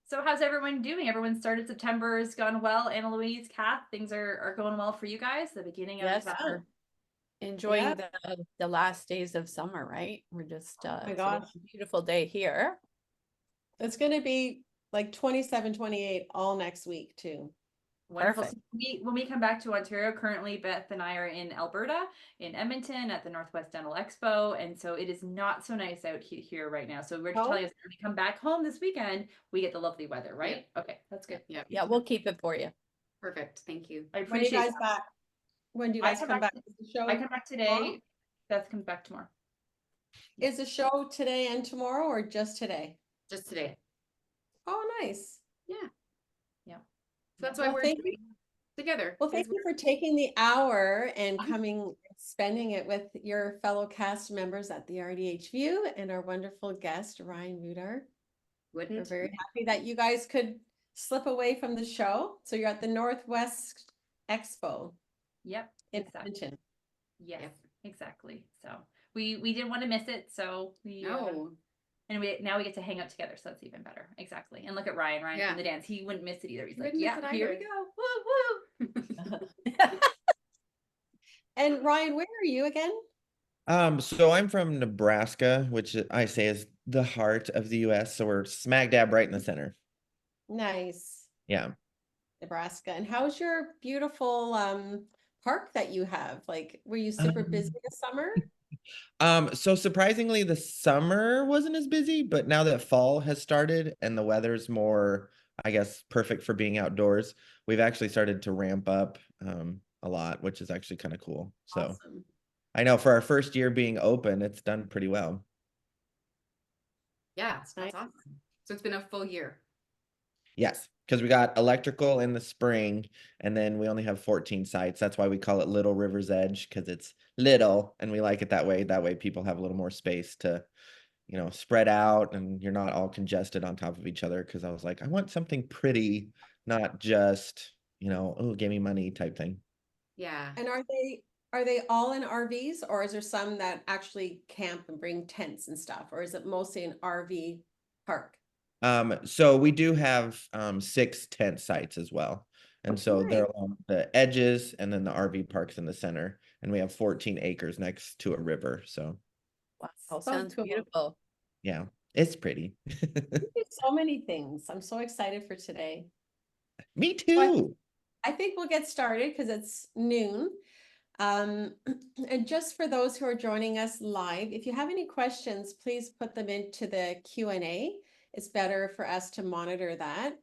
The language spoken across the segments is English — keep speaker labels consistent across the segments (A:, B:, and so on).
A: So how's everyone doing? Everyone started September has gone well. Anna Louise, Kath, things are going well for you guys. The beginning of
B: Yes, we're
C: Yeah.
B: enjoying the last days of summer, right? We're just
C: Oh my
B: it's a
C: gosh.
B: beautiful day here.
C: It's going to be like 27, 28 all next week too.
A: wonderful.
B: Perfect.
A: So when we come back to Ontario, currently Beth and I are in Alberta, in Edmonton at the Northwest Dental Expo, and so it is not so nice out here right now. So we're just telling
C: Oh,
A: us when we come back home this weekend, we get the lovely weather, right? Okay, that's good.
D: Yeah.
B: Yeah, we'll keep it for you.
D: Perfect. Thank you.
A: I
C: when are you
A: appreciate
C: guys
A: that.
C: back? When do you
A: I
C: guys
A: come
C: come
A: back.
C: back? Is the show
A: I come back
C: tomorrow?
A: today. Beth comes back tomorrow.
C: Is the show today and tomorrow or just today?
D: Just today.
C: Oh, nice.
D: Yeah.
A: Yeah.
D: So that's why
C: Well,
D: we're
C: thank you.
D: doing it together.
C: Well, thank you for taking the hour and coming, spending it with your fellow cast members at the RDH View and our wonderful guest, Ryan Rutar. We're
D: Wouldn't.
C: very happy that you guys could slip away from the show. So you're at the Northwest Expo
A: Yep.
C: in
A: Exactly.
C: Edmonton.
A: Yes,
D: Yep.
A: exactly. So we didn't want to miss it, so we
D: No.
A: and we now we get to hang out together, so that's even better. Exactly. And look at Ryan
D: Yeah.
A: from the dance. He wouldn't miss it either. He's
D: He
A: like,
D: wouldn't miss
A: yeah,
D: it
A: here we
D: either.
A: go. Woo woo.
C: And Ryan, where are you again?
E: So I'm from Nebraska, which I say is the heart of the US. So we're smack dab right in the center.
C: Nice,
E: Yeah.
C: Nebraska. And how's your beautiful park that you have? Like, were you super busy this summer?
E: So surprisingly, the summer wasn't as busy, but now that fall has started and the weather's more, I guess, perfect for being outdoors, we've actually started to ramp up a lot, which is actually kind of cool. So
C: Awesome.
E: I know for our first year being open, it's done pretty well.
D: Yeah,
C: That's
D: that's
C: nice.
D: awesome. So it's been a full year.
E: Yes, because we got electrical in the spring and then we only have 14 sites. That's why we call it Little River's Edge, because it's little and we like it that way. That way people have a little more space to, spread out and you're not all congested on top of each other. Because I was like, I want something pretty, not just, oh, give me money type thing.
D: Yeah.
C: And are they all in RVs or is there some that actually camp and bring tents and stuff? Or is it mostly an RV park?
E: So we do have 6 tent sites as well. And so
C: Nice.
E: they're along the edges and then the RV park's in the center. And we have 14 acres next to a river. So
B: Wow,
C: So
B: sounds
C: cool.
B: beautiful.
E: yeah, it's pretty.
C: You do so many things. I'm so excited for today.
E: Me
C: But
E: too.
C: I think we'll get started because it's noon. And just for those who are joining us live, if you have any questions, please put them into the Q&A. It's better for us to monitor that.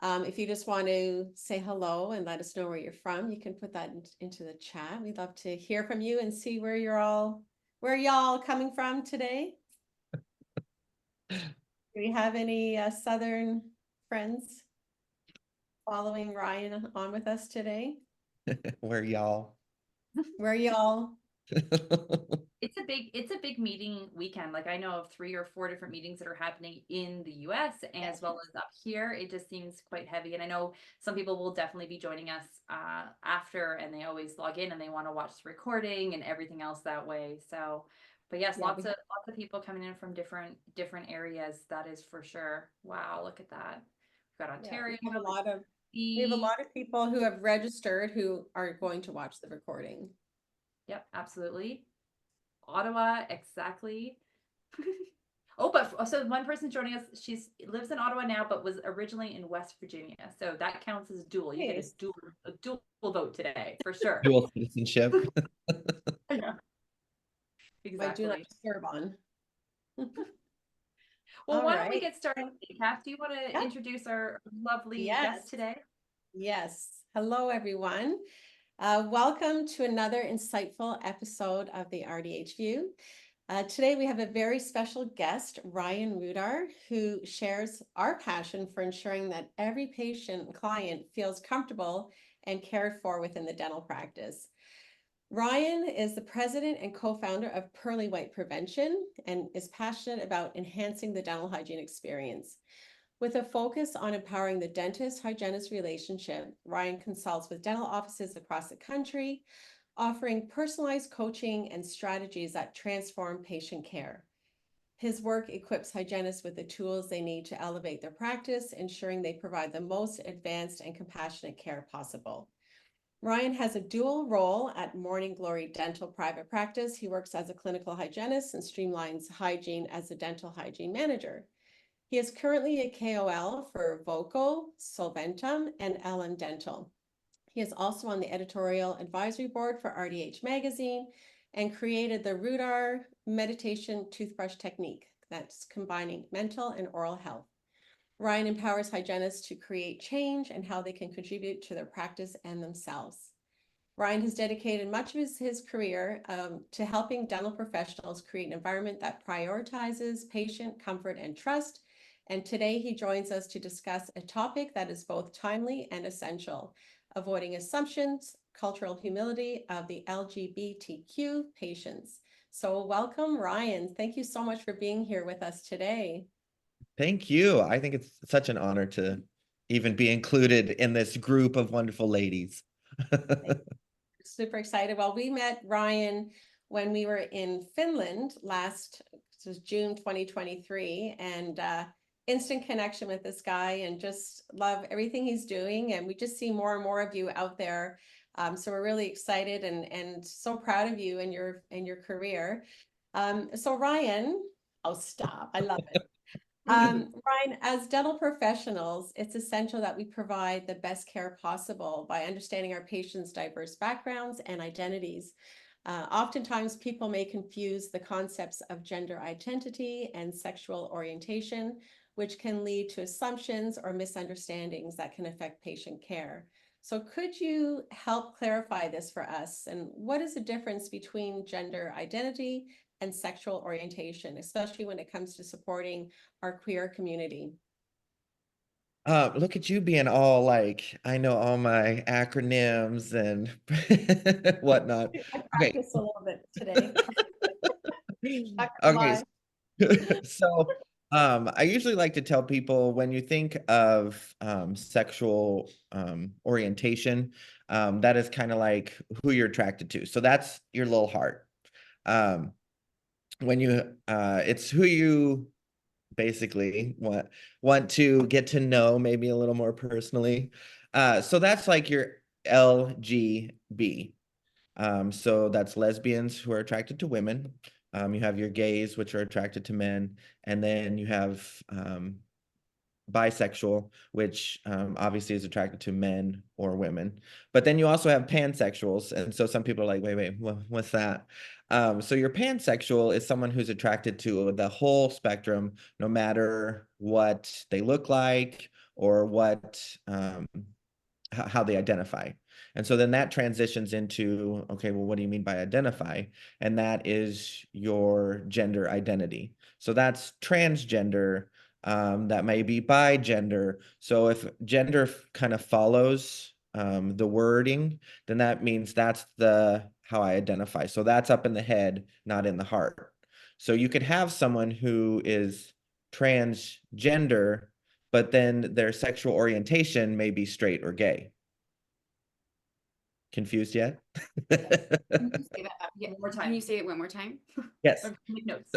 C: If you just want to say hello and let us know where you're from, you can put that into the chat. We'd love to hear from you and see where y'all coming from today. Do we have any Southern friends following Ryan on with us today?
E: Where y'all?
C: Where y'all?
A: It's a big meeting weekend. Like I know of 3 or 4 different meetings that are happening in the US as well as up here. It just seems quite heavy. And I know some people will definitely be joining us after and they always log in and they want to watch the recording and everything else that way. So but yes,
C: Yeah,
A: lots of people coming in from different areas. That is for sure. Wow, look at that. We've got Ontario.
C: we have a lot of people who have registered who are going to watch the recording.
A: Yep, absolutely. Ottawa, exactly. Oh, but so one person joining us, she lives in Ottawa now, but was originally in West Virginia. So that counts as dual. You get a dual vote today for sure.
E: Dual citizenship.
A: Yeah,
C: I do not
A: exactly.
C: disturb on.
A: Well,
C: All
A: why don't we
C: right.
A: get started? Kath, do you want to
C: Yeah.
A: introduce our lovely
C: Yes.
A: guest today?
C: Yes. Hello, everyone. Welcome to another insightful episode of the RDH View. Today we have a very special guest, Ryan Rutar, who shares our passion for ensuring that every patient and client feels comfortable and cared for within the dental practice. Ryan is the president and co-founder of Pearly White Prevention and is passionate about enhancing the dental hygiene experience. With a focus on empowering the dentist-hygienist relationship, Ryan consults with dental offices across the country, offering personalized coaching and strategies that transform patient care. His work equips hygienists with the tools they need to elevate their practice, ensuring they provide the most advanced and compassionate care possible. Ryan has a dual role at Morning Glory Dental Private Practice. He works as a clinical hygienist and streamlines hygiene as a dental hygiene manager. He is currently a KOL for Voco, Solventum, and LM Dental. He is also on the editorial advisory board for RDH magazine and created the Rutar meditation toothbrush technique that's combining mental and oral health. Ryan empowers hygienists to create change and how they can contribute to their practice and themselves. Ryan has dedicated much of his career to helping dental professionals create an environment that prioritizes patient comfort and trust. And today he joins us to discuss a topic that is both timely and essential: avoiding assumptions, cultural humility of the LGBTQ patients. So welcome, Ryan. Thank you so much for being here with us today.
E: Thank you. I think it's such an honor to even be included in this group of wonderful ladies.
C: Super excited. Well, we met Ryan when we were in Finland this was June 2023, and instant connection with this guy and just love everything he's doing. And we just see more and more of you out there. So we're really excited and so proud of you and your career. So Ryan, oh, stop. I love it. Ryan, as dental professionals, it's essential that we provide the best care possible by understanding our patients' diverse backgrounds and identities. Oftentimes, people may confuse the concepts of gender identity and sexual orientation, which can lead to assumptions or misunderstandings that can affect patient care. So could you help clarify this for us? And what is the difference between gender identity and sexual orientation, especially when it comes to supporting our queer community?
E: Look at you being all like, I know all my acronyms and whatnot.
C: I
E: Okay.
C: practiced a little bit today.
E: Okay. So I usually like to tell people, when you think of sexual orientation, that is kind of like who you're attracted to. So that's your little heart. When you it's who you basically want to get to know maybe a little more personally. So that's like your LGB. So that's lesbians who are attracted to women. You have your gays, which are attracted to men, and then you have bisexual, which obviously is attracted to men or women. But then you also have pansexuals, and so some people are like, wait, what's that? So your pansexual is someone who's attracted to the whole spectrum, no matter what they look like or what how they identify. And so then that transitions into, okay, well, what do you mean by identify? And that is your gender identity. So that's transgender, that may be bigender. So if gender kind of follows the wording, then that means that's how I identify. So that's up in the head, not in the heart. So you could have someone who is transgender, but then their sexual orientation may be straight or gay. Confused yet?
D: Can you say that? Yeah,
A: One more
D: Can
A: time.
D: you say it one more time?
E: Yes.
A: Or make notes.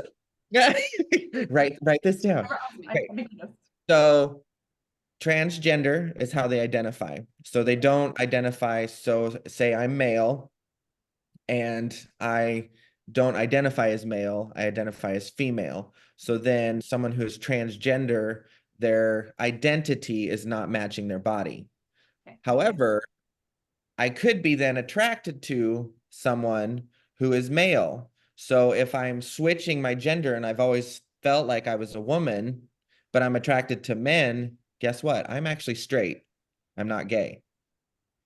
E: Write this down. Okay.
A: I'm making notes.
E: So transgender is how they identify. So they don't identify, so say I'm male and I don't identify as male, I identify as female. So then someone who's transgender, their identity is not matching their body.
A: Okay.
E: However, I could be then attracted to someone who is male. So if I'm switching my gender and I've always felt like I was a woman, but I'm attracted to men, guess what? I'm actually straight. I'm not gay.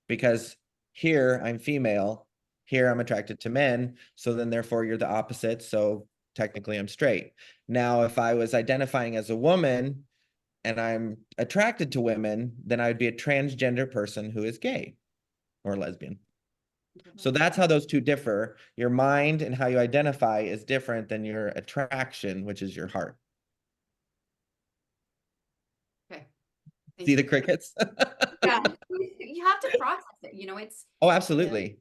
E: Because here I'm female, here I'm attracted to men, so then therefore you're the opposite, so technically I'm straight. Now, if I was identifying as a woman and I'm attracted to women, then I would be a transgender person who is gay or lesbian. So that's how those two differ. Your mind and how you identify is different than your attraction, which is your heart.
D: Okay. Thank
E: See
D: you.
E: the crickets?
D: Yeah, you have to process it, it's,
E: Oh, absolutely.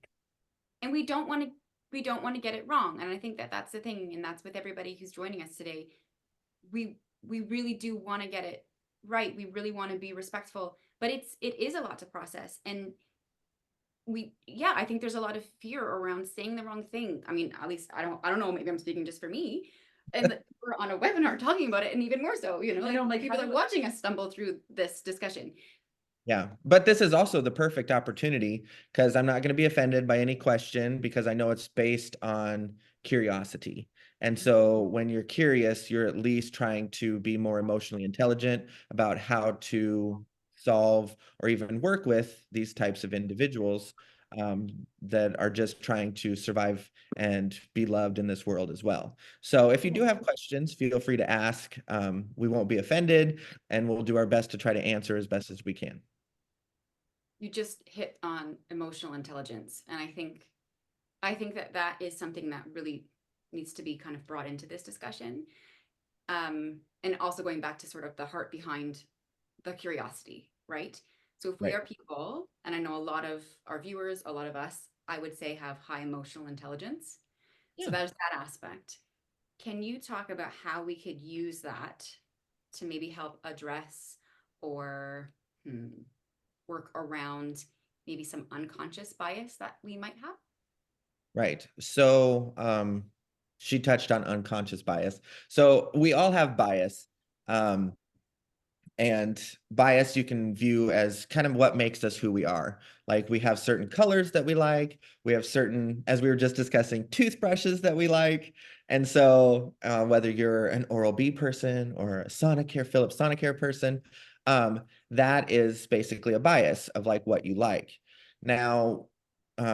D: and we don't want to get it wrong. And I think that that's the thing. And that's with everybody who's joining us today. we really do want to get it right. We really want to be respectful, but it is a lot to process. And I think there's a lot of fear around saying the wrong thing. I mean, at least I don't know, maybe I'm speaking just for me. And we're on a webinar talking about it, and even more so, like people are watching us stumble through this discussion.
E: Yeah, but this is also the perfect opportunity, because I'm not going to be offended by any question, because I know it's based on curiosity. And so when you're curious, you're at least trying to be more emotionally intelligent about how to solve or even work with these types of individuals that are just trying to survive and be loved in this world as well. So if you do have questions, feel free to ask. We won't be offended, and we'll do our best to try to answer as best as we can.
D: You just hit on emotional intelligence, and I think that is something that really needs to be kind of brought into this discussion, and also going back to sort of the heart behind the curiosity, right? So if we
E: Right.
D: are people, and I know a lot of our viewers, a lot of us, I would say, have high emotional intelligence.
E: Yeah.
D: So there's that aspect. Can you talk about how we could use that to maybe help address or work around maybe some unconscious bias that we might have?
E: Right. So she touched on unconscious bias. So we all have bias. And bias you can view as kind of what makes us who we are. Like, we have certain colors that we like. We have certain, as we were just discussing, toothbrushes that we like. And so whether you're an Oral-B person or a Sonicare, Philips Sonicare person, that is basically a bias of like what you like. Now,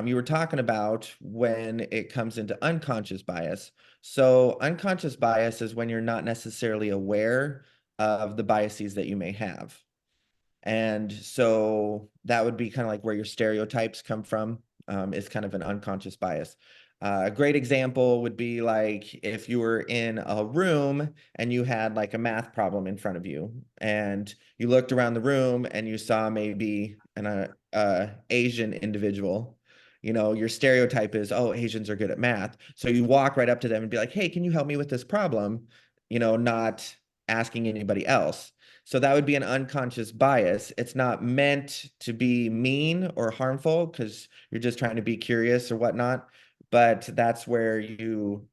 E: you were talking about when it comes into unconscious bias. So unconscious bias is when you're not necessarily aware of the biases that you may have. And so that would be kind of like where your stereotypes come from, is kind of an unconscious bias. A great example would be like if you were in a room and you had like a math problem in front of you, and you looked around the room and you saw maybe an Asian individual. Your stereotype is, oh, Asians are good at math. So you walk right up to them and be like, hey, can you help me with this problem? Not asking anybody else. So that would be an unconscious bias. It's not meant to be mean or harmful, because you're just trying to be curious or whatnot. But that's where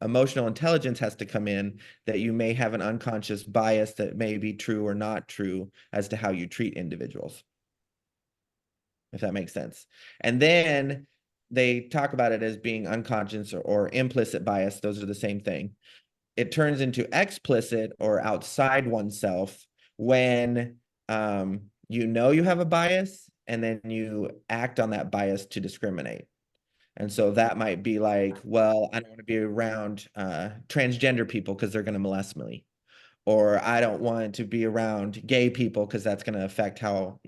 E: emotional intelligence has to come in, that you may have an unconscious bias that may be true or not true as to how you treat individuals, if that makes sense. And then they talk about it as being unconscious or implicit bias. Those are the same thing. It turns into explicit or outside oneself when you have a bias, and then you act on that bias to discriminate. And so that might be like, well, I don't want to be around transgender people because they're going to molest me. Or I don't want to be around gay people because that's going to affect how,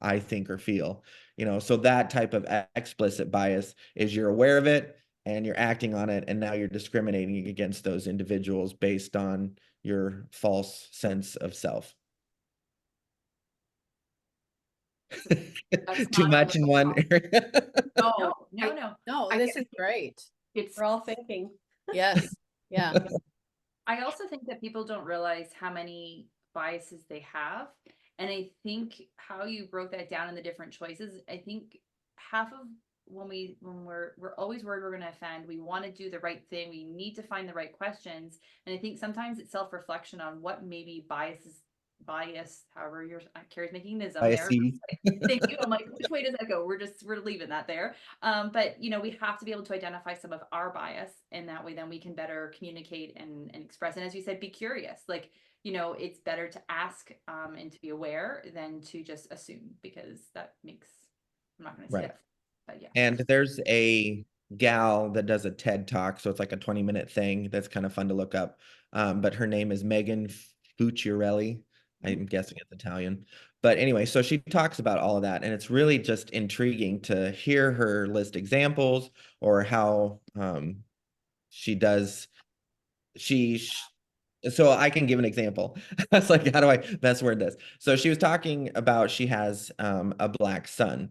E: I think or feel. So that type of explicit bias is you're aware of it and you're acting on it, and now you're discriminating against those individuals based on your false sense of self. Too much in one area.
B: No, this is great.
C: We're all thinking.
B: Yes. Yeah.
A: I also think that people don't realize how many biases they have. And I think how you broke that down in the different choices, I think half of when we're always worried we're going to offend, we want to do the right thing, we need to find the right questions. And I think sometimes it's self-reflection on what maybe bias, however Carrie's making an ism there. Thank you. I'm like, which way does that go? We're leaving that there. But we have to be able to identify some of our bias, and that way then we can better communicate and express. And as you said, be curious. Like, it's better to ask and to be aware than to just assume, because that makes, I'm not going to say that, but yeah.
E: And there's a gal that does a TED Talk, so it's like a 20-minute thing that's kind of fun to look up. But her name is Megan Fucciarelli. I'm guessing it's Italian. But anyway, so she talks about all of that, and it's really just intriguing to hear her list examples, or how she does. So I can give an example. It's like, how do I best word this? So she was talking about, she has a black son.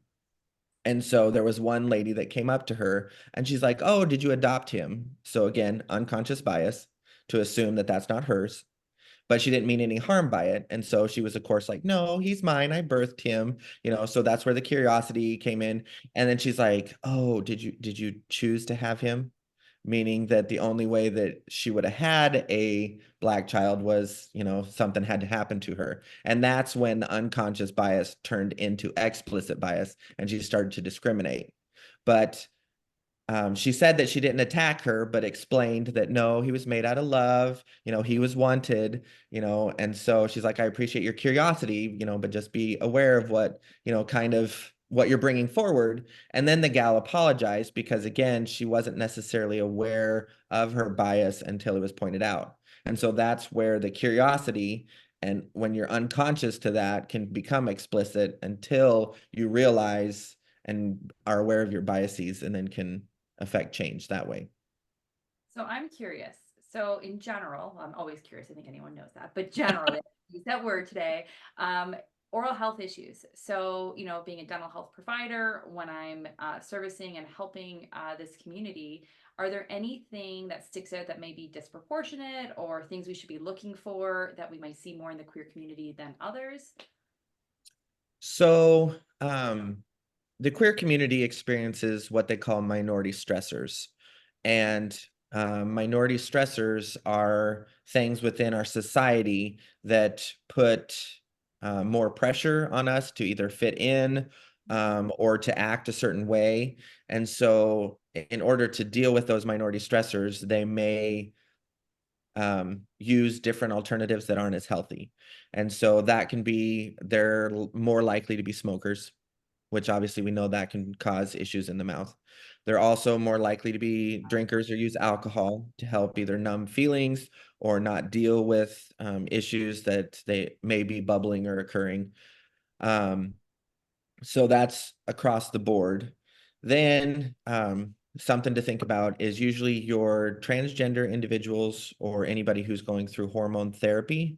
E: And so there was one lady that came up to her and she's like, oh, did you adopt him? So again, unconscious bias to assume that that's not hers. but she didn't mean any harm by it. And so she was, of course, like, no, he's mine. I birthed him, so that's where the curiosity came in. And then she's like, oh, did you choose to have him? Meaning that the only way that she would have had a Black child was, something had to happen to her. And that's when the unconscious bias turned into explicit bias and she started to discriminate. But she said that she didn't attack her, but explained that no, he was made out of love, he was wanted, and so she's like, I appreciate your curiosity, but just be aware of what, kind of what you're bringing forward. And then the gal apologized because, again, she wasn't necessarily aware of her bias until it was pointed out. And so that's where the curiosity, and when you're unconscious to that, can become explicit until you realize and are aware of your biases, and then can affect change that way.
A: So I'm curious. So in general, I'm always curious. I think anyone knows that, but generally, use that word today. Oral health issues. So, being a dental health provider, when I'm servicing and helping this community, are there anything that sticks out that may be disproportionate, or things we should be looking for that we might see more in the queer community than others?
E: So, the queer community experiences what they call minority stressors. And minority stressors are things within our society that put more pressure on us to either fit in or to act a certain way. And so in order to deal with those minority stressors, they may use different alternatives that aren't as healthy. And so that can be, they're more likely to be smokers, which obviously we know that can cause issues in the mouth. They're also more likely to be drinkers or use alcohol to help either numb feelings or not deal with issues that they may be bubbling or occurring. So that's across the board. Then something to think about is usually your transgender individuals or anybody who's going through hormone therapy.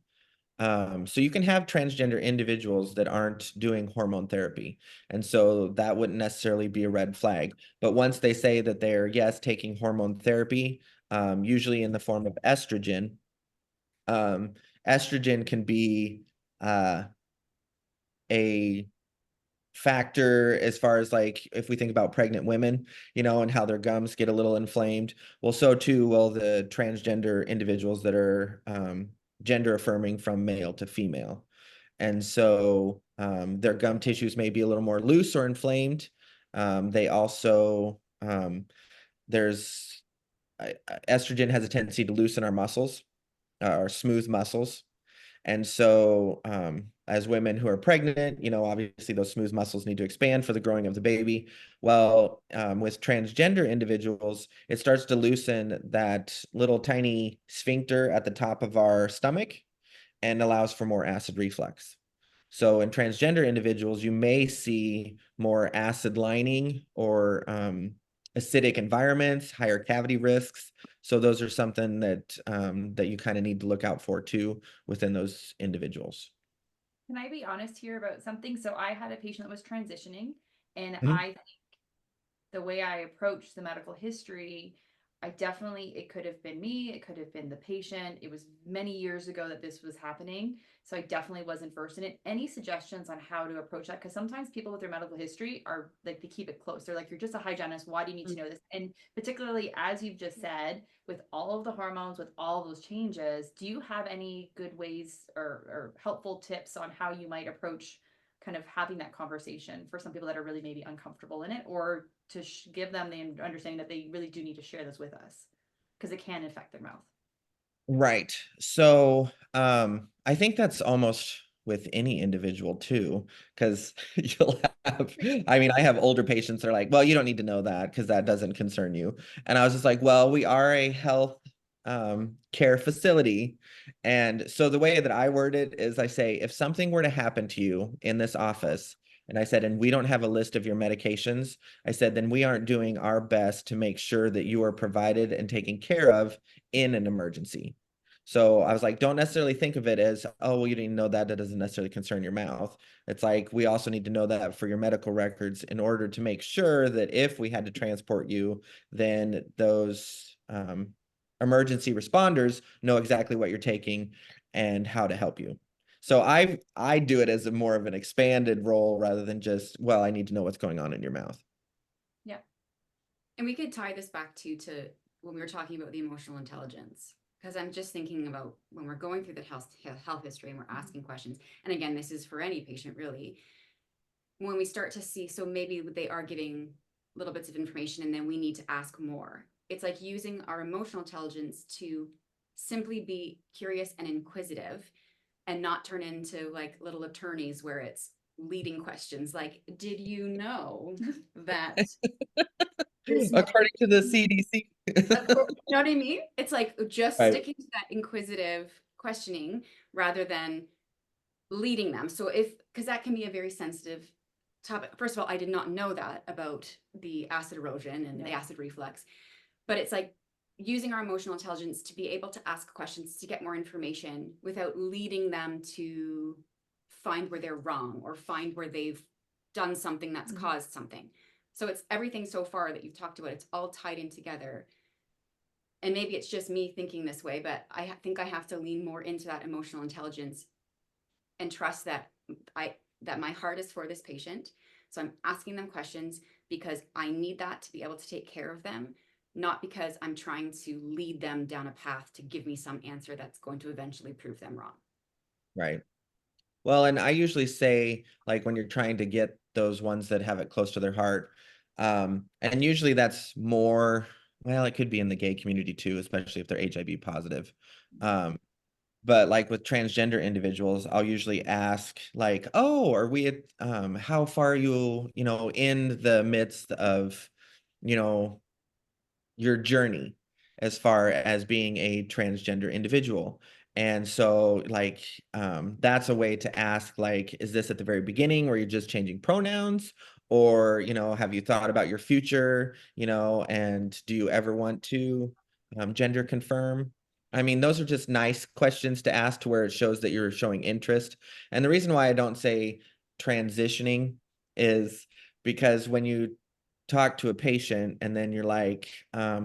E: So you can have transgender individuals that aren't doing hormone therapy. And so that wouldn't necessarily be a red flag. But once they say that they're, yes, taking hormone therapy, usually in the form of estrogen, estrogen can be a factor as far as like if we think about pregnant women, and how their gums get a little inflamed. Well, so too will the transgender individuals that are gender affirming from male to female. And so their gum tissues may be a little more loose or inflamed. They also, there's estrogen has a tendency to loosen our muscles, our smooth muscles. And so as women who are pregnant, obviously those smooth muscles need to expand for the growing of the baby. Well, with transgender individuals, it starts to loosen that little tiny sphincter at the top of our stomach and allows for more acid reflux. So in transgender individuals, you may see more acid lining or acidic environments, higher cavity risks. So those are something that that you kind of need to look out for too within those individuals.
A: Can I be honest here about something? So I had a patient that was transitioning, and
E: Mhm.
A: I think the way I approached the medical history, it could have been me, it could have been the patient. It was many years ago that this was happening. So I definitely wasn't versed in it. Any suggestions on how to approach that? Because sometimes people with their medical history are like, they keep it close. They're like, you're just a hygienist. Why do you need to know this? And particularly, as you've just said, with all of the hormones, with all of those changes, do you have any good ways or helpful tips on how you might approach kind of having that conversation for some people that are really maybe uncomfortable in it, or to give them the understanding that they really do need to share this with us because it can affect their mouth?
E: Right. So I think that's almost with any individual too, because you'll have, I mean, I have older patients that are like, well, you don't need to know that because that doesn't concern you. And I was just like, well, we are a health care facility. And so the way that I word it is I say, if something were to happen to you in this office, and I said, and we don't have a list of your medications, I said, then we aren't doing our best to make sure that you are provided and taken care of in an emergency. So I was like, don't necessarily think of it as, oh, well, you didn't know that. That doesn't necessarily concern your mouth. It's like, we also need to know that for your medical records in order to make sure that if we had to transport you, then those emergency responders know exactly what you're taking and how to help you. So I do it as a more of an expanded role rather than just, well, I need to know what's going on in your mouth.
A: Yeah.
D: And we could tie this back to when we were talking about the emotional intelligence, because I'm just thinking about when we're going through the health history and we're asking questions. And again, this is for any patient really. When we start to see, so maybe they are giving little bits of information and then we need to ask more. It's like using our emotional intelligence to simply be curious and inquisitive and not turn into like little attorneys where it's leading questions like, did you know that
E: According to the CDC.
D: you know what I mean? It's like just
E: Right.
D: sticking to that inquisitive questioning rather than leading them. So because that can be a very sensitive topic. First of all, I did not know that about the acid erosion and the acid reflux, but it's like using our emotional intelligence to be able to ask questions to get more information without leading them to find where they're wrong or find where they've done something that's caused something. So it's everything so far that you've talked about, it's all tied in together. And maybe it's just me thinking this way, but I think I have to lean more into that emotional intelligence and trust that my heart is for this patient. So I'm asking them questions because I need that to be able to take care of them, not because I'm trying to lead them down a path to give me some answer that's going to eventually prove them wrong.
E: Right. Well, and I usually say, like, when you're trying to get those ones that have it close to their heart, and usually that's more, well, it could be in the gay community too, especially if they're HIV positive. But like with transgender individuals, I'll usually ask like, oh, are we at, how far are you, in the midst of, you know, your journey as far as being a transgender individual. And so like that's a way to ask, like, is this at the very beginning where you're just changing pronouns, or have you thought about your future, and do you ever want to gender confirm? I mean, those are just nice questions to ask to where it shows that you're showing interest. And the reason why I don't say transitioning is because when you talk to a patient and then you're like,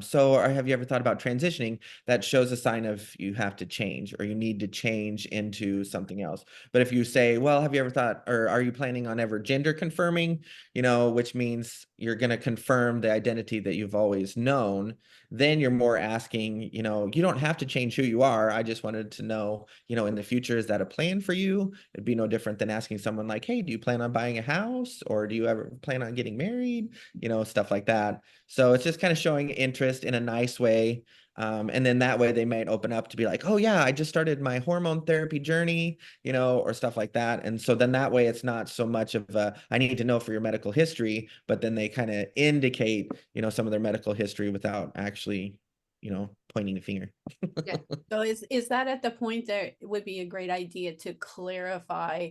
E: so have you ever thought about transitioning? That shows a sign of you have to change or you need to change into something else. But if you say, well, have you ever thought, or are you planning on ever gender confirming, which means you're going to confirm the identity that you've always known, then you're more asking, you don't have to change who you are. I just wanted to know, in the future, is that a plan for you? It'd be no different than asking someone like, hey, do you plan on buying a house, or do you ever plan on getting married? Stuff like that. So it's just kind of showing interest in a nice way. And then that way they might open up to be like, oh yeah, I just started my hormone therapy journey, or stuff like that. And so then that way it's not so much of a, I need to know for your medical history, but then they kind of indicate, some of their medical history without actually, pointing a finger.
D: Yeah.
B: So is that at the point that it would be a great idea to clarify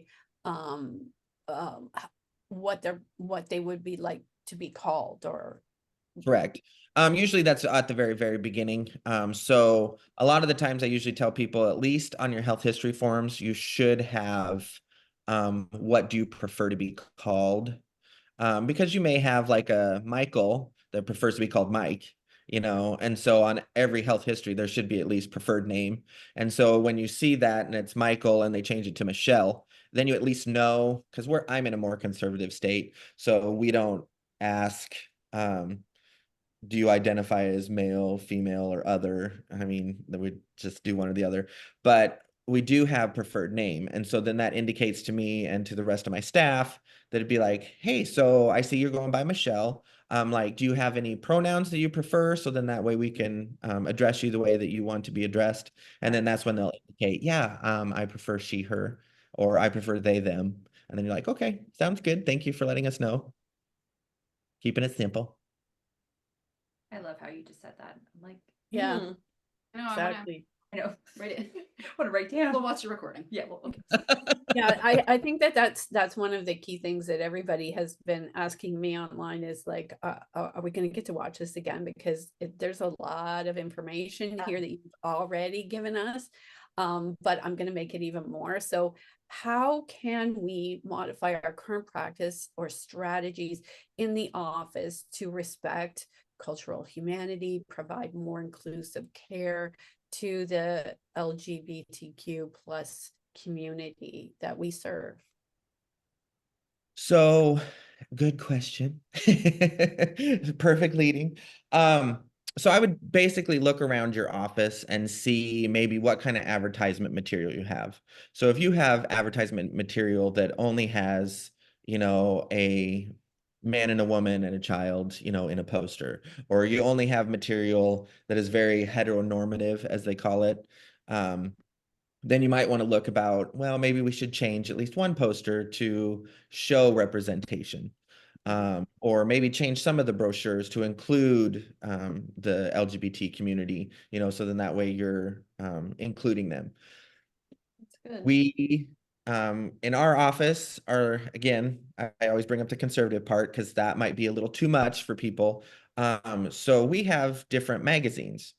B: what they would be like to be called, or
E: Correct. Usually that's at the very, very beginning. So a lot of the times I usually tell people, at least on your health history forms, you should have what do you prefer to be called? Because you may have like a Michael that prefers to be called Mike, and so on every health history, there should be at least preferred name. And so when you see that and it's Michael and they change it to Michelle, then you at least know, because I'm in a more conservative state, so we don't ask, do you identify as male, female, or other? I mean, then we just do one or the other. But we do have preferred name. And so then that indicates to me and to the rest of my staff that it'd be like, hey, so I see you're going by Michelle. Like, do you have any pronouns that you prefer? So then that way we can address you the way that you want to be addressed. And then that's when they'll indicate, yeah, I prefer she, her, or I prefer they, them. And then you're like, okay, sounds good. Thank you for letting us know. Keeping it simple.
A: I love how you just said that. I'm like,
B: yeah,
C: Mhm.
D: No,
B: exactly.
A: I know.
D: write it.
A: I want to write down.
D: We'll watch the recording.
A: Yeah, well, okay.
B: Yeah, I think that's one of the key things that everybody has been asking me online is like, are we going to get to watch this again? Because there's a lot of information here that you've already given us, but I'm going to make it even more. So how can we modify our current practice or strategies in the office to respect cultural humanity, provide more inclusive care, to the LGBTQ plus community that we serve?
E: So, good question. Perfect leading. So I would basically look around your office and see maybe what kind of advertisement material you have. So if you have advertisement material that only has, a man and a woman and a child, in a poster, or you only have material that is very heteronormative, as they call it, then you might want to look about, well, maybe we should change at least one poster to show representation. Or maybe change some of the brochures to include the LGBT community, so then that way you're including them.
C: That's good.
E: We, in our office are, again, I always bring up the conservative part because that might be a little too much for people. So we have different magazines.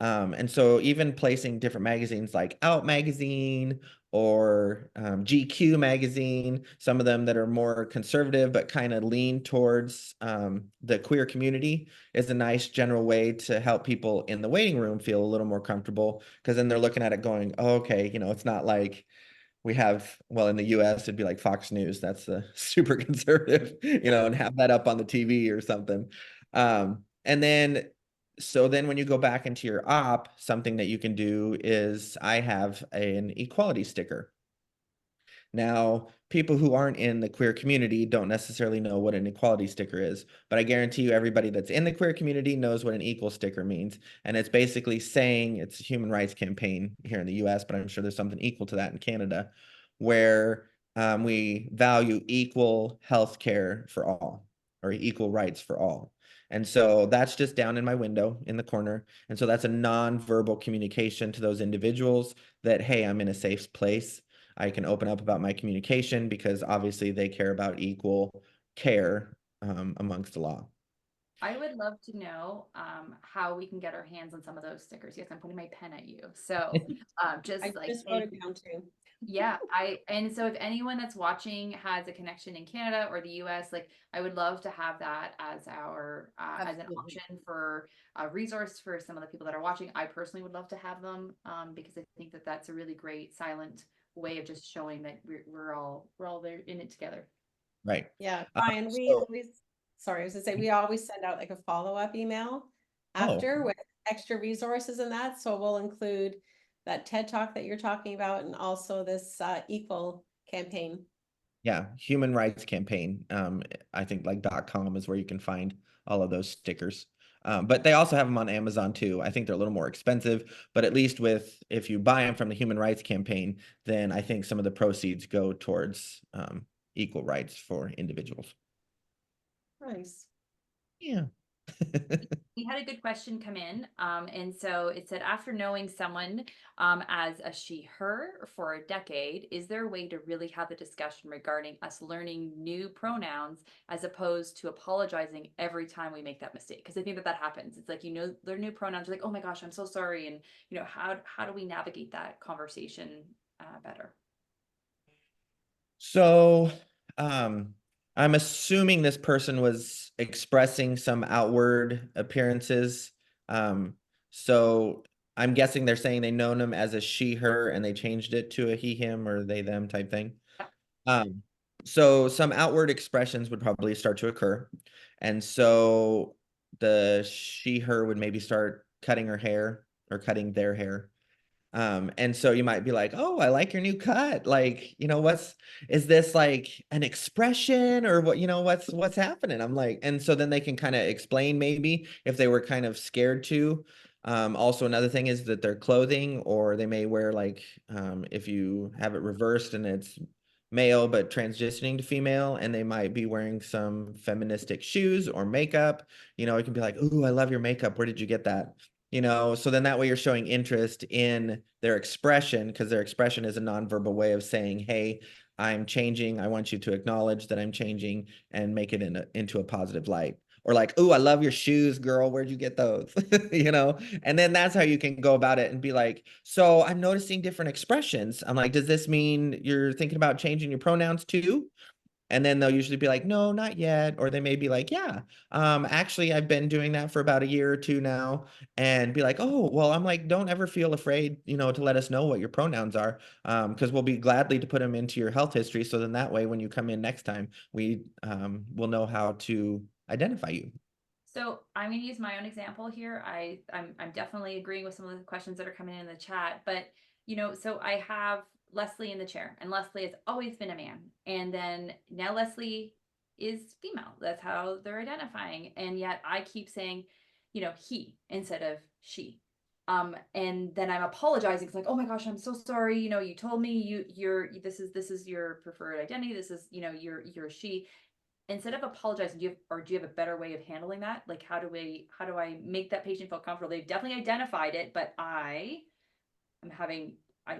E: And so even placing different magazines like Out Magazine or GQ Magazine, some of them that are more conservative but kind of lean towards the queer community, is a nice general way to help people in the waiting room feel a little more comfortable, because then they're looking at it going, oh, okay, it's not like we have, well, in the US, it'd be like Fox News. That's the super conservative, and have that up on the TV or something. And then, so then when you go back into your op, something that you can do is I have an equality sticker. Now, people who aren't in the queer community don't necessarily know what an equality sticker is, but I guarantee you everybody that's in the queer community knows what an equal sticker means. And it's basically saying, it's a human rights campaign here in the US, but I'm sure there's something equal to that in Canada, where we value equal health care for all, or equal rights for all. And so that's just down in my window in the corner. And so that's a non-verbal communication to those individuals that, hey, I'm in a safe place. I can open up about my communication because obviously they care about equal care amongst the law.
A: I would love to know how we can get our hands on some of those stickers. Yes, I'm putting my pen at you. So just
C: I
A: like,
C: just wrote it down too.
A: yeah, and so if anyone that's watching has a connection in Canada or the US, like I would love to have that as our as an
C: Absolutely.
A: option for a resource for some of the people that are watching. I personally would love to have them because I think that that's a really great silent way of just showing that we're all there in it together.
E: Right.
C: Yeah, Brian, we
E: So,
C: always, sorry, I was gonna say, we always send out like a follow-up email
E: oh,
C: after with extra resources and that, so we'll include that TED Talk that you're talking about and also this equal campaign.
E: yeah, human rights campaign. I think like .com is where you can find all of those stickers. But they also have them on Amazon too. I think they're a little more expensive, but at least if you buy them from the human rights campaign, then I think some of the proceeds go towards equal rights for individuals.
C: Nice.
E: Yeah.
A: We had a good question come in. And so it said, after knowing someone as a she, her for a decade, is there a way to really have the discussion regarding us learning new pronouns as opposed to apologizing every time we make that mistake? Because I think that happens. It's like, their new pronouns, you're like, oh my gosh, I'm so sorry. And, how do we navigate that conversation better?
E: So, I'm assuming this person was expressing some outward appearances. So I'm guessing they're saying they known him as a she, her, and they changed it to a he, him, or they, them type thing. So some outward expressions would probably start to occur. And so the she, her would maybe start cutting her hair or cutting their hair. And so you might be like, oh, I like your new cut. Like, is this like an expression or what's happening? I'm like, and so then they can kind of explain maybe if they were kind of scared to. Also another thing is that their clothing, or they may wear like, if you have it reversed and it's male but transitioning to female, and they might be wearing some feministic shoes or makeup, it can be like, ooh, I love your makeup. Where did you get that? So then that way you're showing interest in their expression, because their expression is a nonverbal way of saying, hey, I'm changing. I want you to acknowledge that I'm changing and make it into a positive light. Or like, oh, I love your shoes, girl. Where'd you get those? And then that's how you can go about it and be like, so I'm noticing different expressions. I'm like, does this mean you're thinking about changing your pronouns too? And then they'll usually be like, no, not yet. Or they may be like, yeah, actually, I've been doing that for about a year or two now. And be like, oh, well, I'm like, don't ever feel afraid, to let us know what your pronouns are. Because we'll be gladly to put them into your health history. So then that way, when you come in next time, we will know how to identify you.
A: So I'm going to use my own example here. I'm definitely agreeing with some of the questions that are coming in the chat, but so I have Leslie in the chair, and Leslie has always been a man, and then now Leslie is female. That's how they're identifying, and yet I keep saying, he instead of she. And then I'm apologizing. It's like, oh my gosh, I'm so sorry. You told me this is your preferred identity. This is, you're she. Instead of apologizing, do you have a better way of handling that? Like, how do I make that patient feel comfortable? They've definitely identified it, but I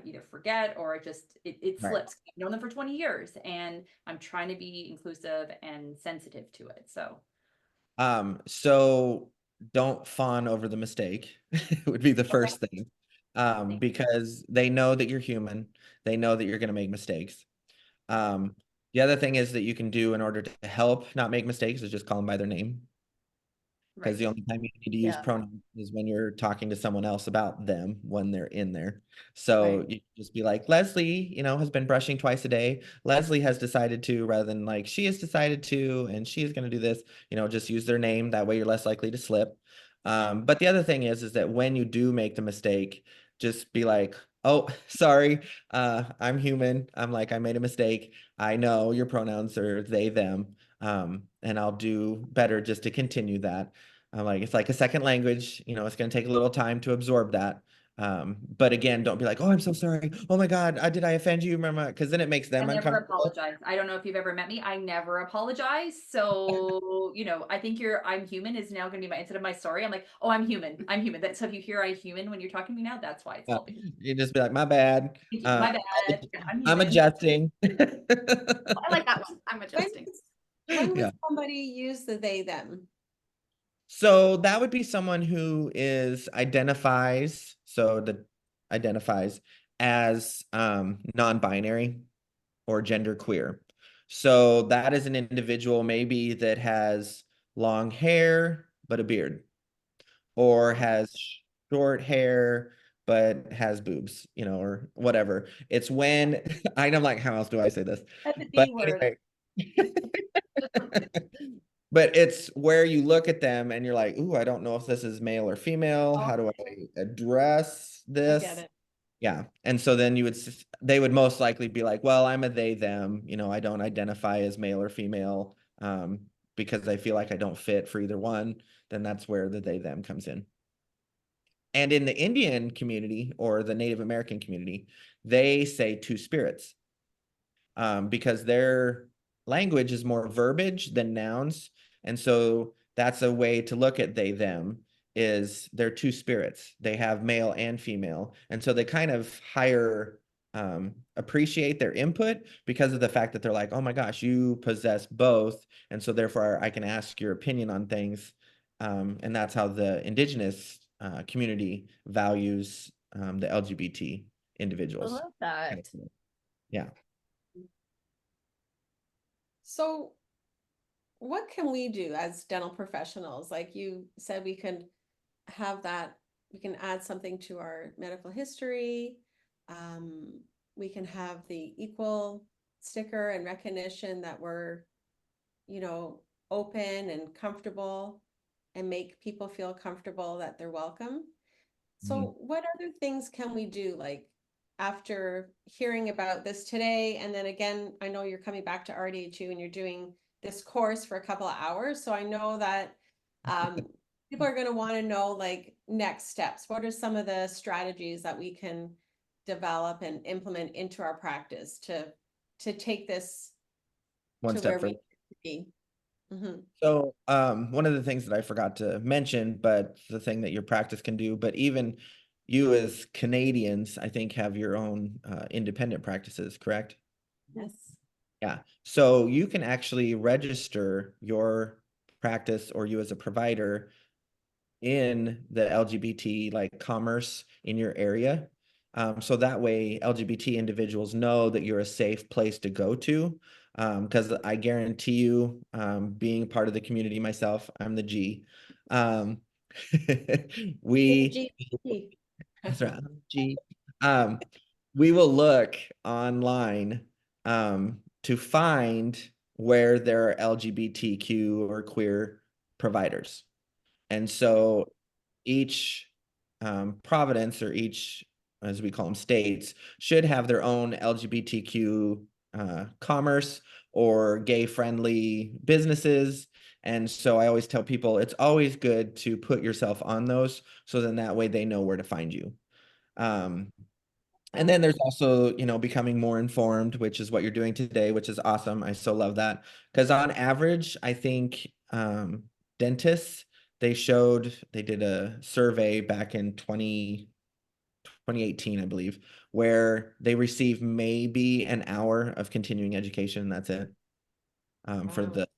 A: either forget or it
E: Right.
A: slips. I've known them for 20 years and I'm trying to be inclusive and sensitive to it.
E: So don't fawn over the mistake would be the first thing. Because they know that you're human. They know that you're going to make mistakes. The other thing is that you can do in order to help not make mistakes is just call them by their name. Because the only time you need to use pronouns is when you're talking to someone else about them when they're in there. So you just be like, Leslie, has been brushing twice a day. Leslie has decided to, rather than like she has decided to, and she is going to do this, just use their name. That way you're less likely to slip. But the other thing is that when you do make the mistake, just be like, oh, sorry, I'm human. I made a mistake. I know your pronouns are they, them. And I'll do better just to continue that. It's like a second language, it's going to take a little time to absorb that. But again, don't be like, oh, I'm so sorry. Oh my God, did I offend you? Remember? Because then it makes them
A: uncomfortable.
E: uncomfortable.
A: Apologize. I don't know if you've ever met me. I never apologize. So, I think I'm human is now going to be instead of my sorry, I'm like, oh, I'm human. I'm human. So if you hear I'm human when you're talking to me now, that's why it's helping.
E: You just be like, my bad.
A: My bad.
E: I'm adjusting.
D: I like that one. I'm adjusting.
C: When would somebody use the they, them?
E: So that would be someone who identifies as non-binary or genderqueer. So that is an individual maybe that has long hair but a beard, or has short hair but has boobs, or whatever. It's when I'm like, how else do I say this?
A: That's the
E: But
A: D word.
E: anyway. But it's where you look at them and you're like, ooh, I don't know if this is male or female. How do I address this?
C: I get it.
E: Yeah. And so then they would most likely be like, well, I'm a they, them, I don't identify as male or female because I feel like I don't fit for either one. Then that's where the they, them comes in. And in the Indian community or the Native American community, they say two spirits because their language is more verbiage than nouns. And so that's a way to look at they, them is they're two spirits. They have male and female. And so they kind of appreciate their input because of the fact that they're like, oh my gosh, you possess both. And so therefore I can ask your opinion on things. And that's how the indigenous community values the LGBT individuals.
B: I love that.
E: Yeah.
C: So what can we do as dental professionals? Like you said, we can add something to our medical history. We can have the equal sticker and recognition that we're, open and comfortable and make people feel comfortable that they're welcome. So what other things can we do? Like after hearing about this today, and then again, I know you're coming back to RDHU and you're doing this course for a couple of hours. So I know that people are going to want to know like next steps. What are some of the strategies that we can develop and implement into our practice to take this
E: one
C: to
E: step
C: where
E: further.
C: we need to be?
E: So one of the things that I forgot to mention, but the thing that your practice can do, but even you as Canadians, I think have your own independent practices, correct?
C: Yes.
E: Yeah. So you can actually register your practice or you as a provider in the LGBT like commerce in your area. So that way LGBT individuals know that you're a safe place to go to. because I guarantee you, being part of the community myself, I'm the G. Um, we that's right, I'm the G. Um, we will look online to find where there are LGBTQ or queer providers. And so each province or each, as we call them, states, should have their own LGBTQ commerce or gay-friendly businesses. And so I always tell people it's always good to put yourself on those, so then that way they know where to find you. And then there's also, becoming more informed, which is what you're doing today, which is awesome. I so love that. Because on average, I think dentists, they did a survey back in 2018, I believe, where they receive maybe an hour of continuing education, and that's it for the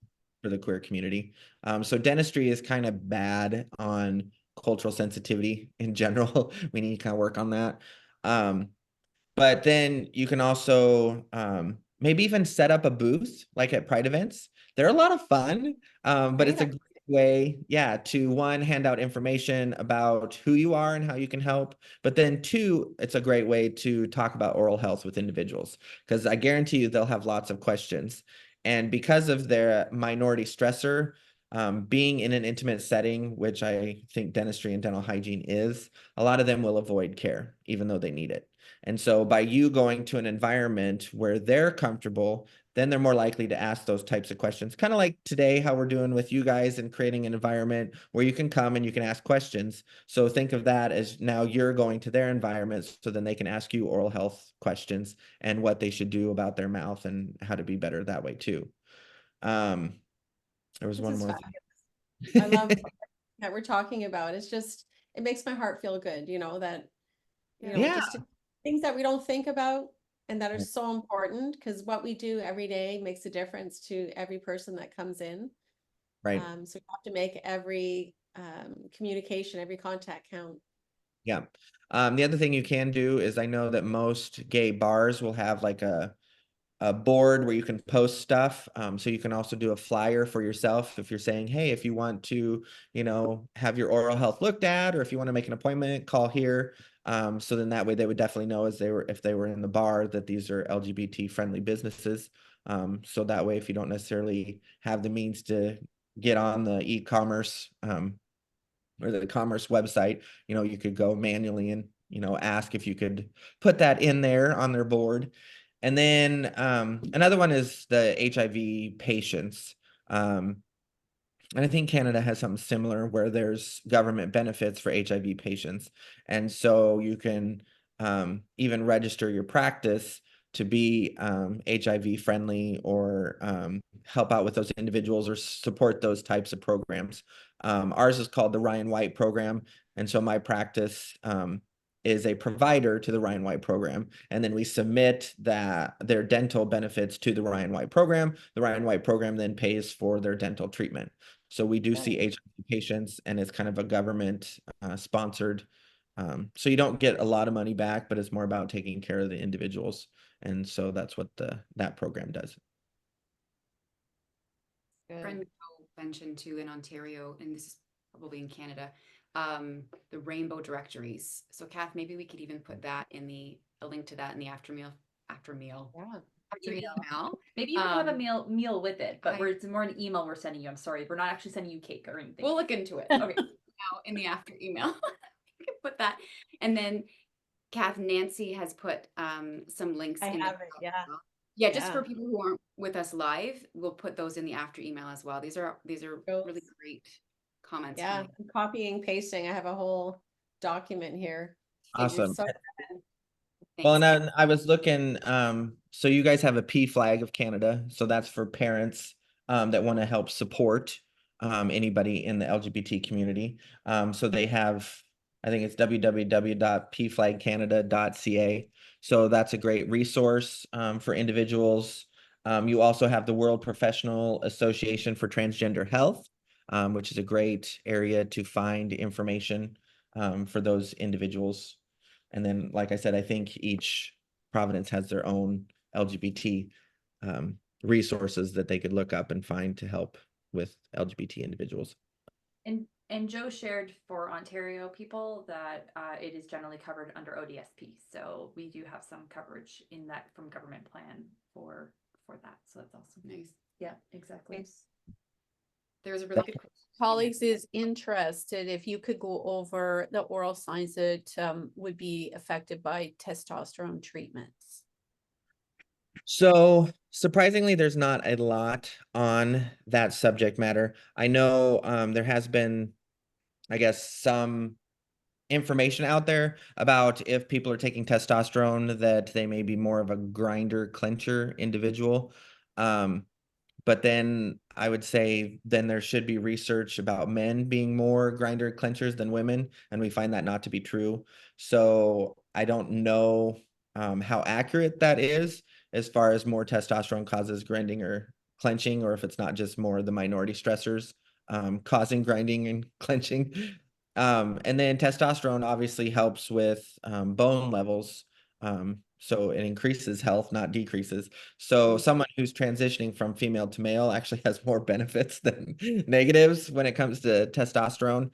E: queer community. So dentistry is kind of bad on cultural sensitivity in general. We need to kind of work on that. But then you can also maybe even set up a booth like at Pride events. They're a lot of fun, but it's a great way, to one, hand out information about who you are and how you can help. But then two, it's a great way to talk about oral health with individuals, because I guarantee you they'll have lots of questions. And because of their minority stressor, being in an intimate setting, which I think dentistry and dental hygiene is, a lot of them will avoid care, even though they need it. And so by you going to an environment where they're comfortable, then they're more likely to ask those types of questions. Kind of like today, how we're doing with you guys and creating an environment where you can come and you can ask questions. So think of that as now you're going to their environment, so then they can ask you oral health questions and what they should do about their mouth and how to be better that way too. There was one more thing.
C: I love that we're talking about. It's just, it makes my heart feel good, that, just things that we don't think about and that are so important, because what we do every day makes a difference to every person that comes in.
E: Right.
C: So you have to make every communication, every contact count.
E: Yeah. The other thing you can do is, I know that most gay bars will have like a board where you can post stuff. So you can also do a flyer for yourself if you're saying, hey, if you want to, have your oral health looked at, or if you want to make an appointment, call here. So then that way they would definitely know if they were in the bar, that these are LGBT friendly businesses. So that way, if you don't necessarily have the means to get on the e-commerce or the commerce website, you could go manually and, ask if you could put that in there on their board. And then another one is the HIV patients. And I think Canada has something similar where there's government benefits for HIV patients. And so you can even register your practice to be HIV friendly, or help out with those individuals or support those types of programs. Ours is called the Ryan White program. And so my practice is a provider to the Ryan White program. And then we submit their dental benefits to the Ryan White program. The Ryan White program then pays for their dental treatment. So we do see HIV patients, and it's kind of a government sponsored. So you don't get a lot of money back, but it's more about taking care of the individuals. And so that's what that program does.
D: Friend mentioned too in Ontario, and this is probably in Canada, the rainbow directories. So Kath, maybe we could even put that a link to that in the after meal. Email.
A: Maybe you can have a meal with it, but it's more an email we're sending you. I'm sorry, we're not actually sending you cake or anything.
D: We'll look into it. Okay. Now in the after email, you can put that. And then Kath, Nancy has put some links. Yeah, just for people who aren't with us live, we'll put those in the after email as well. These are really great comments.
C: Yeah, I'm copying, pasting. I have a whole document here.
E: Awesome.
C: So
E: well, and I was looking, so you guys have a P flag of Canada. So that's for parents that want to help support anybody in the LGBT community. So they have, I think it's www.pflagcanada.ca. So that's a great resource for individuals. You also have the World Professional Association for Transgender Health, which is a great area to find information for those individuals. And then, like I said, I think each province has their own LGBT resources that they could look up and find to help with LGBT individuals.
A: And Joe shared for Ontario people that it is generally covered under ODSP. So we do have some coverage in that from government plan for that. So that's awesome.
D: Nice.
A: Yeah, exactly.
D: There's a really good question.
B: Colleagues is interested if you could go over the oral signs that would be affected by testosterone treatments.
E: So surprisingly, there's not a lot on that subject matter. I know there has been, I guess, some information out there about if people are taking testosterone that they may be more of a grinder clencher individual. But then I would say then there should be research about men being more grinder clenchers than women, and we find that not to be true. So I don't know how accurate that is as far as more testosterone causes grinding or clenching, or if it's not just more the minority stressors causing grinding and clenching. And then testosterone obviously helps with bone levels. So it increases health, not decreases. So someone who's transitioning from female to male actually has more benefits than negatives when it comes to testosterone.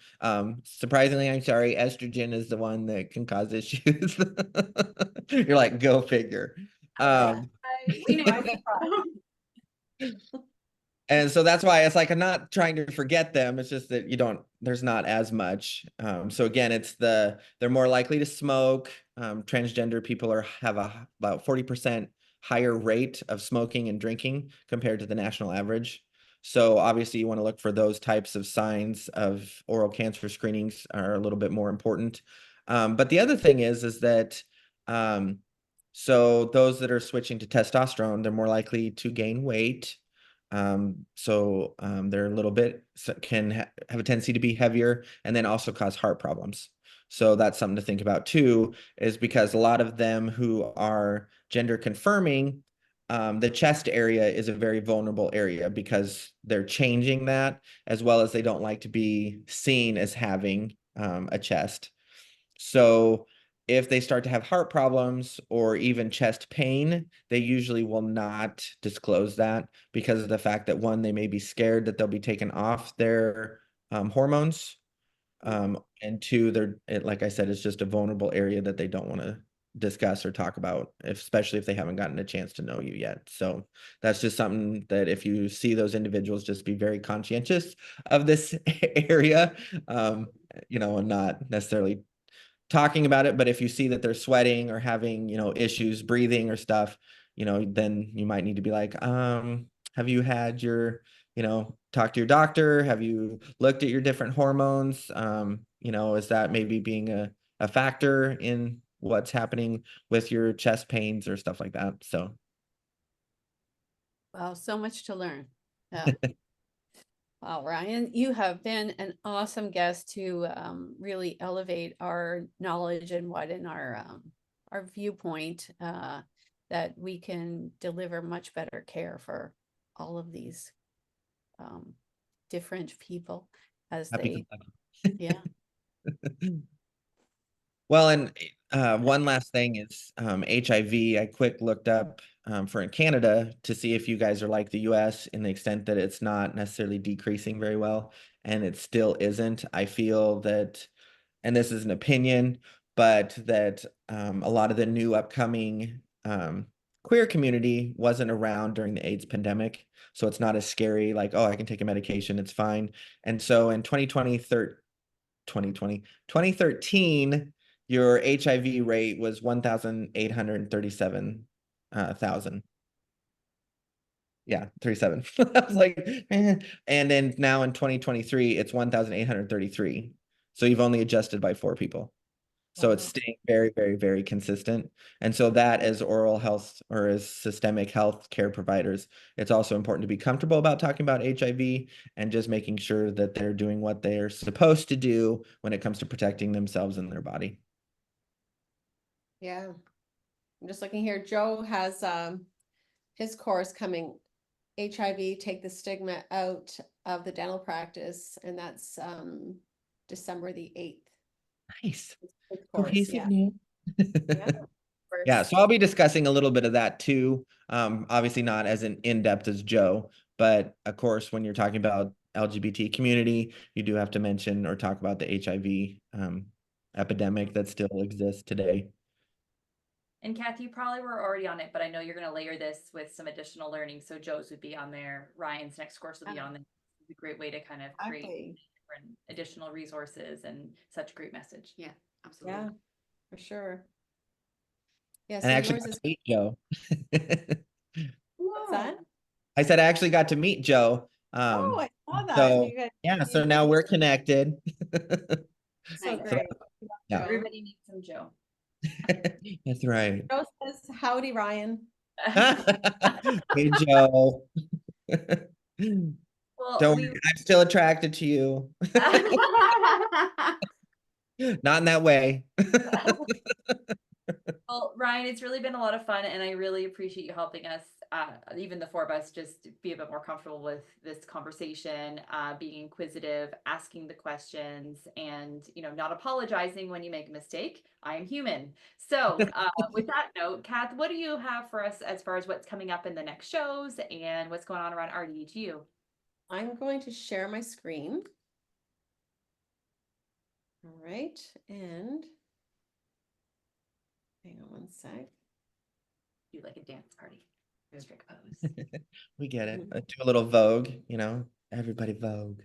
E: Surprisingly, I'm sorry, estrogen is the one that can cause issues. You're like, go figure.
D: We know.
E: And so that's why it's like, I'm not trying to forget them. It's just that there's not as much. So again, they're more likely to smoke. Transgender people have about 40% higher rate of smoking and drinking compared to the national average. So obviously you want to look for those types of signs of oral cancer screenings are a little bit more important. But the other thing is that, so those that are switching to testosterone, they're more likely to gain weight. They're a little bit can have a tendency to be heavier and then also cause heart problems. So that's something to think about too, is because a lot of them who are gender confirming, the chest area is a very vulnerable area because they're changing that, as well as they don't like to be seen as having a chest. So if they start to have heart problems or even chest pain, they usually will not disclose that because of the fact that, one, they may be scared that they'll be taken off their hormones. And two, like I said, it's just a vulnerable area that they don't want to discuss or talk about, especially if they haven't gotten a chance to know you yet. So that's just something that if you see those individuals, just be very conscientious of this area, and not necessarily talking about it, but if you see that they're sweating or having, issues breathing or stuff, then you might need to be like, have you had talk to your doctor? Have you looked at your different hormones? Is that maybe being a factor in what's happening with your chest pains or stuff like that? So.
B: Wow, so much to learn. Yeah. Wow, Ryan, you have been an awesome guest to really elevate our knowledge and widen our viewpoint that we can deliver much better care for all of these different people as
E: Happy
B: they, yeah.
E: Well, and one last thing is HIV. I quick looked up for in Canada to see if you guys are like the US in the extent that it's not necessarily decreasing very well, and it still isn't. I feel that, and this is an opinion, but that a lot of the new upcoming queer community wasn't around during the AIDS pandemic. So it's not as scary, like, oh, I can take a medication, it's fine. And so in 2013, your HIV rate was 1,837 thousand. Yeah, 37. I was like, eh. And then now in 2023, it's 1,833. So you've only adjusted by 4 people. So it's staying very, very, very consistent. And so that as oral health or as systemic health care providers, it's also important to be comfortable about talking about HIV and just making sure that they're doing what they're supposed to do when it comes to protecting themselves and their body.
C: Yeah. I'm just looking here. Joe has his course coming, HIV, Take the Stigma Out of the Dental Practice, and that's December the 8th.
E: Nice.
C: Course, yeah.
B: For
E: Yeah, so I'll be discussing a little bit of that too. Obviously not as in-depth as Joe, but of course, when you're talking about LGBT community, you do have to mention or talk about the HIV epidemic that still exists today.
A: And Kathy, you probably were already on it, but I know you're going to layer this with some additional learning. So Joe's would be on there. Ryan's next course will be on there. It's a great way to kind of create different additional resources and such a great message.
D: Yeah, absolutely.
C: Yeah, for sure. Yeah,
E: And I
C: so
E: actually
C: yours
E: got
C: is
E: to meet Joe.
C: what's that?
E: I said I actually got to meet Joe.
C: Oh, I saw that.
E: So
C: You guys,
E: yeah, so now we're connected.
C: so
D: Nice.
C: great.
E: Yeah.
C: Joe.
A: Everybody needs some Joe.
E: That's right.
C: Joe says, howdy, Ryan.
E: Hey, Joe.
A: Well,
E: Don't worry, I'm still attracted to you. Not in that way.
A: Well, Ryan, it's really been a lot of fun, and I really appreciate you helping us, even the four of us, just be a bit more comfortable with this conversation, being inquisitive, asking the questions, and not apologizing when you make a mistake. I am human. So, with that note, Kath, what do you have for us as far as what's coming up in the next shows and what's going on around RDHU?
C: I'm going to share my screen. All right, and hang on one sec.
A: Do like a dance party, strict pose.
E: We get it. Do a little Vogue, everybody Vogue.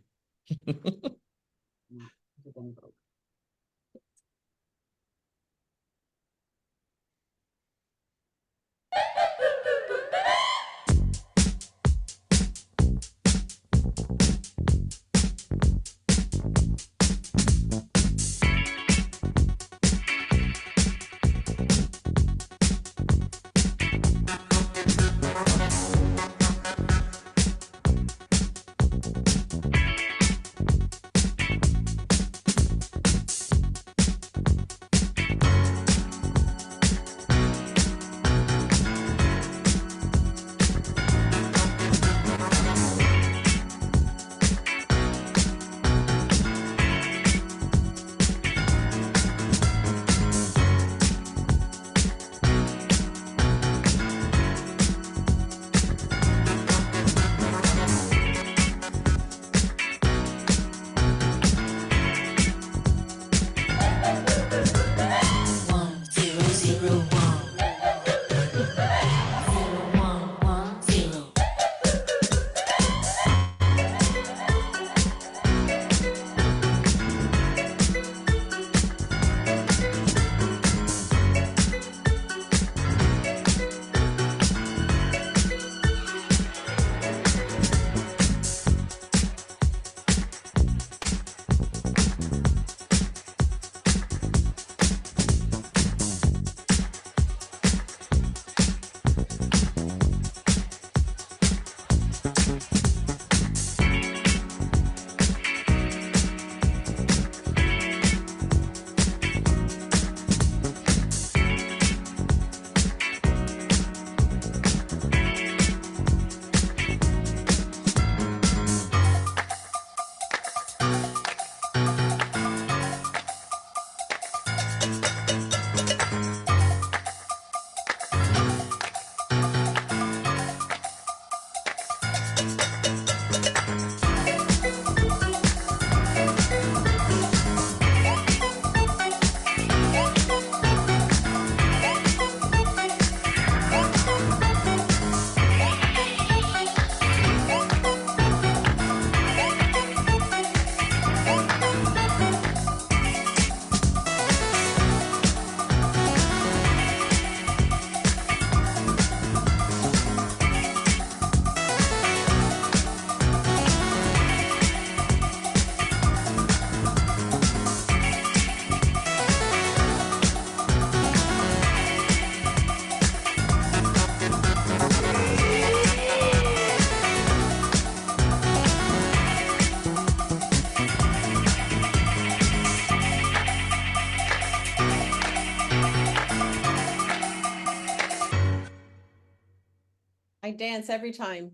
C: I dance every time.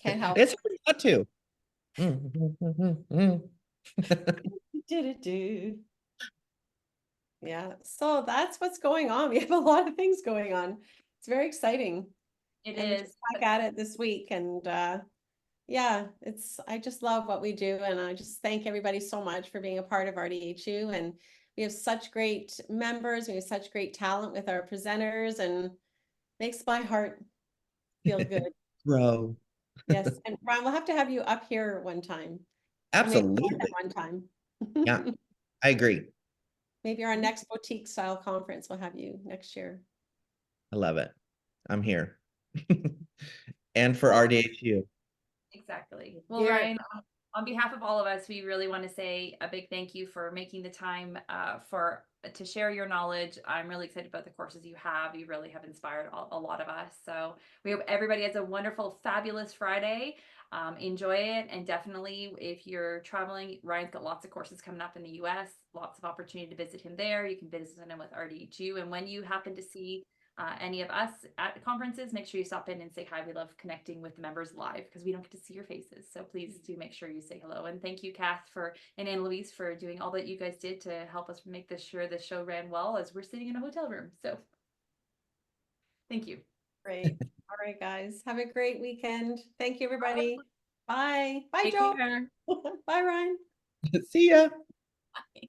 C: Can't help
E: It's
C: it.
E: hard not to.
C: Do-do-do. Yeah, so that's what's going on. We have a lot of things going on. It's very exciting.
A: It
C: And we're
A: is.
C: just back at it this week. And yeah, I just love what we do. And I just thank everybody so much for being a part of RDHU. And we have such great members. We have such great talent with our presenters, and makes my heart feel good.
E: Bro.
C: Yes. And Ron, we'll have to have you up here one time. Or maybe more than
E: Absolutely.
C: one time.
E: Yeah, I agree.
C: Maybe our next boutique style conference, we'll have you next year.
E: I love it. I'm here. And for
C: Well,
E: RDHU.
A: Exactly. Well,
B: Here.
A: Ryan, on behalf of all of us, we really want to say a big thank you for making the time to share your knowledge. I'm really excited about the courses you have. You really have inspired a lot of us. So we hope everybody has a wonderful, fabulous Friday. Enjoy it. And definitely, if you're traveling, Ryan's got lots of courses coming up in the US, lots of opportunity to visit him there. You can visit him with RDHU. And when you happen to see any of us at conferences, make sure you stop in and say hi. We love connecting with the members live because we don't get to see your faces. So please do make sure you say hello. And thank you, Kath, and Anne Louise for doing all that you guys did to help us make sure the show ran well as we're sitting in a hotel room. So thank you.
C: great. All right, guys. Have a great weekend. Thank you, everybody. Bye. Bye,
B: Take
C: Joe.
B: care.
C: Bye, Ryan.
E: See ya.
B: Bye.